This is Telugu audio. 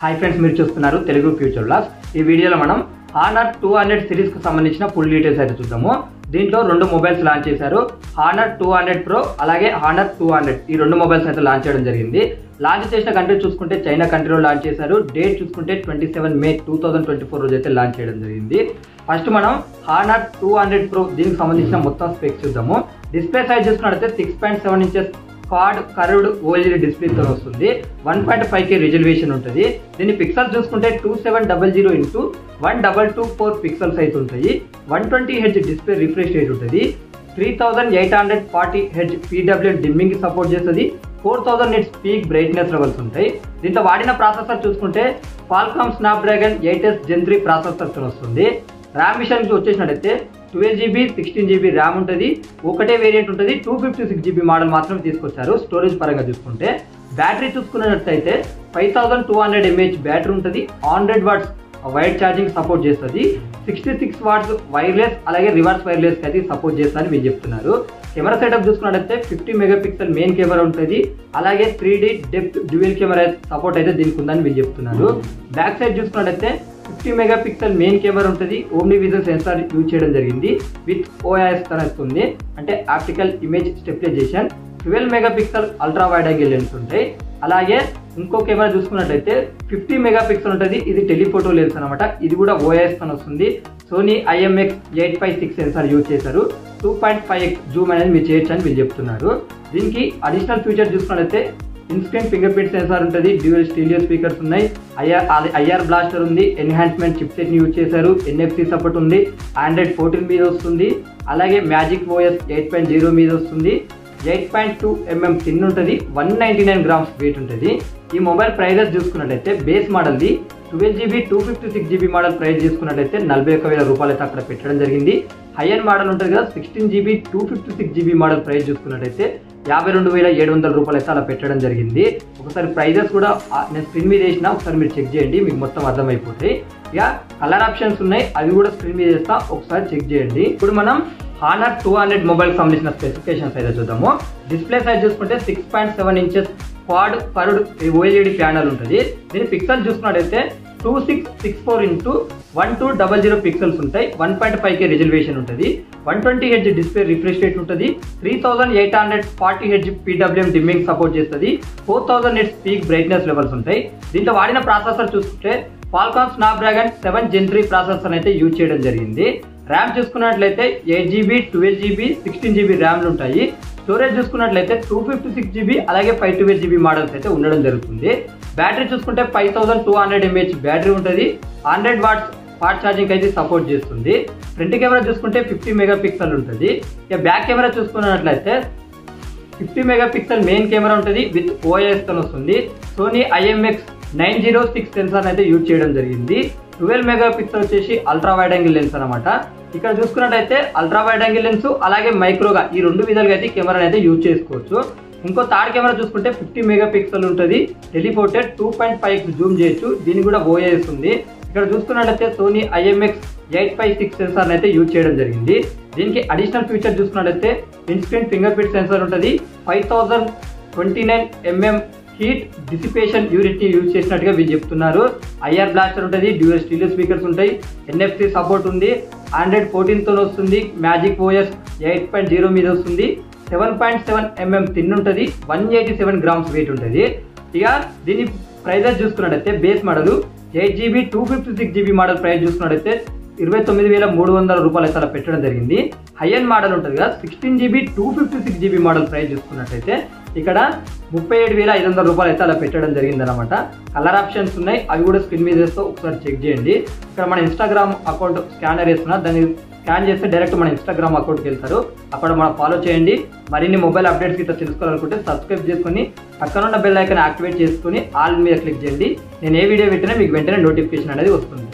హాయ్ ఫ్రెండ్స్, మీరు చూస్తున్నారు తెలుగు ఫ్యూచర్ వ్లాగ్స్. ఈ వీడియోలో మనం హానర్ 200 సిరీస్ కు సంబంధించిన ఫుల్ డీటెయిల్స్ అయితే చూద్దాము. దీంట్లో రెండు మొబైల్స్ లాంచ్ చేశారు. హానర్ 200 ప్రో అలాగే హానర్ 200 ఈ రెండు మొబైల్స్ అయితే లాంచ్ చేయడం జరిగింది. లాంచ్ చేసిన కంట్రీ చూసుకుంటే చైనా కంట్రీలో లాంచ్ చేశారు. డేట్ చూసుకుంటే 27 మే 2024 రోజు అయితే లాంచ్ చేయడం జరిగింది. ఫస్ట్ మనం హానర్ 200 ప్రో దీనికి సంబంధించిన మొత్తం స్పెక్స్ చూద్దాము. డిస్ప్లే సైజ్ చూసుకున్నట్లయితే 6.7 ఇంచెస్ క్వాడ్ కర్వ్డ్ ఓఎల్ఈడి డిస్ప్లేతో వస్తుంది. 1.5K రిజల్యూషన్ ఉంటుంది. దీని పిక్సెల్స్ చూసుకుంటే 2700 ఇంటూ 1224 పిక్సెల్స్ అయితే ఉంటాయి. 120 హెచ్ డిస్ప్లే రిఫ్రెష్ రేట్ ఉంటుంది. 3840 హెచ్ PWM డిమ్మింగ్ సపోర్ట్ చేస్తుంది. 4000 నిట్స్ పీక్ బ్రైట్నెస్ లెవెల్స్ ఉంటాయి. దీంట్లో వాడిన ప్రాసెసర్ చూసుకుంటే క్వాల్కామ్ స్నాప్డ్రాగన్ 8S Gen 3 ప్రాసెసర్తో వస్తుంది. ర్యామ్ విషయానికి వచ్చేసినట్టయితే 12GB 16GB ర్యామ్ ఉంటుంది. ఒకటే వేరియంట్ ఉంటుంది. 256GB మోడల్ మాత్రం తీసుకొచ్చారు. స్టోరేజ్ పరంగా చూసుకుంటే బ్యాటరీ చూసుకున్నట్టయితే 5200 mAh బ్యాటరీ ఉంటుంది. 100 వాట్స్ వైడ్ ఛార్జింగ్ సపోర్ట్ చేస్తుంది. 66 వాట్స్ వైర్లెస్ అలాగే రివర్స్ వైర్లెస్ అయితే సపోర్ట్ చేస్తారని వీళ్ళు చెప్తున్నారు. కెమెరా సెటప్ చూసుకున్నట్టయితే 50 మెగాపిక్సెల్ మెయిన్ కెమెరా ఉంటుంది. అలాగే 3D depth dual camera support అయితే దీనికి ఉందని వీళ్ళు చెప్తున్నారు. బ్యాక్ సైడ్ చూసుకున్నట్టయితే 50 మెగాపిక్సెల్ మెయిన్ కెమెరా ఉంటుంది. ఓమ్ని విజన్ సెన్సార్ యూజ్ చేయడం జరిగింది. విత్ OIS వస్తుంది, అంటే optical image stabilisation. 12 megapixel ultra wide angle lens ఉంటాయి. అలాగే ఇంకో కెమెరా చూసుకున్నట్లయితే 50 మెగాపిక్సెల్ ఉంటుంది. ఇది టెలిఫోటో లెన్స్ అనమాట. ఇది కూడా OIS వస్తుంది. Sony IMX 8x6 censor use చేశారు. 2.5x జూమ్ అనేది మీరు చేయొచ్చు అని వీళ్ళు చెప్తున్నారు. దీనికి అడిషనల్ ఫీచర్ చూసుకున్నట్లయితే ఇన్స్టెంట్ ఫింగర్ ప్రింట్ సెన్సార్ ఉంటుంది. డ్యూయల్ స్టీరియో స్పీకర్స్ ఉన్నాయి. ఐఆర్ బ్లాస్టర్ ఉంది. ఎన్హాన్స్మెంట్ చిప్సెట్ ని యూజ్ చేశారు. NFC సపోర్ట్ ఉంది. ఆండ్రాయిడ్ 14 మీద వస్తుంది. అలాగే మ్యాజిక్ OS 8.0 మీద వస్తుంది. 8.2mm థిన్ ఉంటుంది. 199 గ్రామ్స్ వెయిట్ ఉంటుంది. ఈ మొబైల్ ప్రైజెస్ చూసుకున్నట్టయితే బేస్ మోడల్ది 12GB 256GB మోడల్ ప్రైస్ చూసుకున్నట్టయితే 41,000 రూపాయలు అయితే అక్కడ పెట్టడం జరిగింది. హై ఎండ్ మోడల్ ఉంటుంది కదా 16GB 256GB మోడల్ ప్రైస్ చూసుకున్నట్టయితే 52,700 రూపాయలు అయితే అలా పెట్టడం జరిగింది. ఒకసారి ప్రైజెస్ కూడా నేను స్క్రీన్ మీద వేసిన, ఒకసారి మీరు చెక్ చేయండి, మీకు మొత్తం అర్థమైపోతాయి. ఇక కలర్ ఆప్షన్స్ ఉన్నాయి, అవి కూడా స్క్రీన్ మీద వేస్తా, ఒకసారి చెక్ చేయండి. ఇప్పుడు మనం హానర్ 200 మొబైల్ సంబంధించిన స్పెసిఫికేషన్స్ అయితే చూద్దాము. డిస్ప్లే సైజ్ చూసుకుంటే 6.7 inches quad curved OLED panel ఉంటుంది. దీని పిక్సెల్ చూసుకున్నట్టయితే 2664 ఇంటూ 1200 పిక్సెల్స్ ఉంటాయి. 1.5K రిజల్యూషన్ ఉంటుంది. 120 హెచ్ డిస్ప్లే రిఫ్రెష్ రేట్ ఉంటుంది. 3840 హెచ్ PWM డిమ్మింగ్ సపోర్ట్ చేస్తుంది. 4000 నిట్స్ పీక్ బ్రైట్నెస్ లెవెల్స్ ఉంటాయి. దీంట్లో వాడిన ప్రాసెసర్ చూసుకుంటే క్వాల్కామ్ స్నాప్డ్రాగన్ 7 Gen 3 ప్రాసెసర్ అయితే యూజ్ చేయడం జరిగింది. ర్యామ్ చూసుకున్నట్లయితే 8GB 12GB 16GB ర్యామ్లు ఉంటాయి. స్టోరేజ్ చూసుకున్నట్లయితే 256GB అలాగే 512GB మోడల్స్ అయితే ఉండడం జరుగుతుంది. బ్యాటరీ చూసుకుంటే 5200 mAh బ్యాటరీ ఉంటుంది. 100 వాట్స్ ఫాస్ట్ ఛార్జింగ్ అయితే సపోర్ట్ చేస్తుంది. ఫ్రంట్ కెమెరా చూసుకుంటే 50 మెగాపిక్సెల్ ఉంటుంది. ఇక బ్యాక్ కెమెరా చూసుకున్నట్లయితే 50 మెగాపిక్సెల్ మెయిన్ కెమెరా ఉంటుంది. విత్ OIS తో వస్తుంది. సోనీ IMX 906 సెన్సార్ అయితే యూజ్ చేయడం జరిగింది. 12 మెగాపిక్సెల్ వచ్చేసి అల్ట్రా వైడ్ యాంగిల్ లెన్స్ అనమాట. ఇక్కడ చూసుకున్నట్టయితే అల్ట్రా వైడ్ యాంగిల్ లెన్స్ అలాగే మైక్రోగా ఈ రెండు విధాలుగా అయితే కెమెరా అయితే యూజ్ చేసుకోవచ్చు. ఇంకో థర్డ్ కెమెరా చూసుకుంటే 50 మెగాపిక్సెల్ ఉంటుంది. టెలిఫోటో 2.5x జూమ్ చేయొచ్చు. దీనికి కూడా OIS ఉంది. ఇక్కడ చూసుకున్నట్లయితే సోనీ IMX 8x6 సెన్సార్ అయితే యూజ్ చేయడం జరిగింది. దీనికి అడిషనల్ ఫీచర్ చూసుకున్నట్లయితే ఇన్స్టెంట్ ఫింగర్ ప్రింట్ సెన్సార్ ఉంటుంది. 5029mm హీట్ డిసిపేషన్ యూనిట్ ని యూజ్ చేసినట్టుగా వీళ్ళు చెప్తున్నారు. IR బ్లాస్టర్ ఉంటుంది. డ్యూయల్ స్టీరియో స్పీకర్స్ ఉంటాయి. NFC సపోర్ట్ ఉంది. ఆండ్రాయిడ్ 14 తో వస్తుంది. మ్యాజిక్ OS 8.0 మీద వస్తుంది. 7.7mm థిన్ ఉంటుంది. 187 గ్రామ్స్ వెయిట్ ఉంటుంది. ఇక దీని ప్రైజెస్ చూసుకున్నట్టయితే base model 8GB 256GB model price చూసుకున్నట్టయితే 29,300 రూపాయలు అయితే అలా పెట్టడం జరిగింది. హై ఎండ్ మోడల్ ఉంటుంది కదా 16GB 256GB మోడల్ ప్రైస్ చూసుకున్నట్టయితే ఇక్కడ 37,500 రూపాయలు అయితే అలా పెట్టడం జరిగింది అనమాట. కలర్ ఆప్షన్స్ ఉన్నాయి, అవి కూడా స్క్రీన్ మీద వేస్తూ ఒకసారి చెక్ చేయండి. ఇక్కడ మన ఇన్స్టాగ్రామ్ అకౌంట్ స్కానర్ వేస్తున్నా, దాన్ని స్కాన్ చేస్తే డైరెక్ట్ మన ఇన్స్టాగ్రామ్ అకౌంట్కి వెళ్తారు. అక్కడ మనం ఫాలో చేయండి. మరిన్ని మొబైల్ అప్డేట్స్ ఇట్లా తెలుసుకోవాలనుకుంటే సబ్స్క్రైబ్ చేసుకుని పక్కనున్న బెల్ ఐకాన్ యాక్టివేట్ చేసుకుని ఆల్ మీద క్లిక్ చేయండి. నేను ఏ వీడియో పెట్టినా మీకు వెంటనే నోటిఫికేషన్ అనేది వస్తుంది.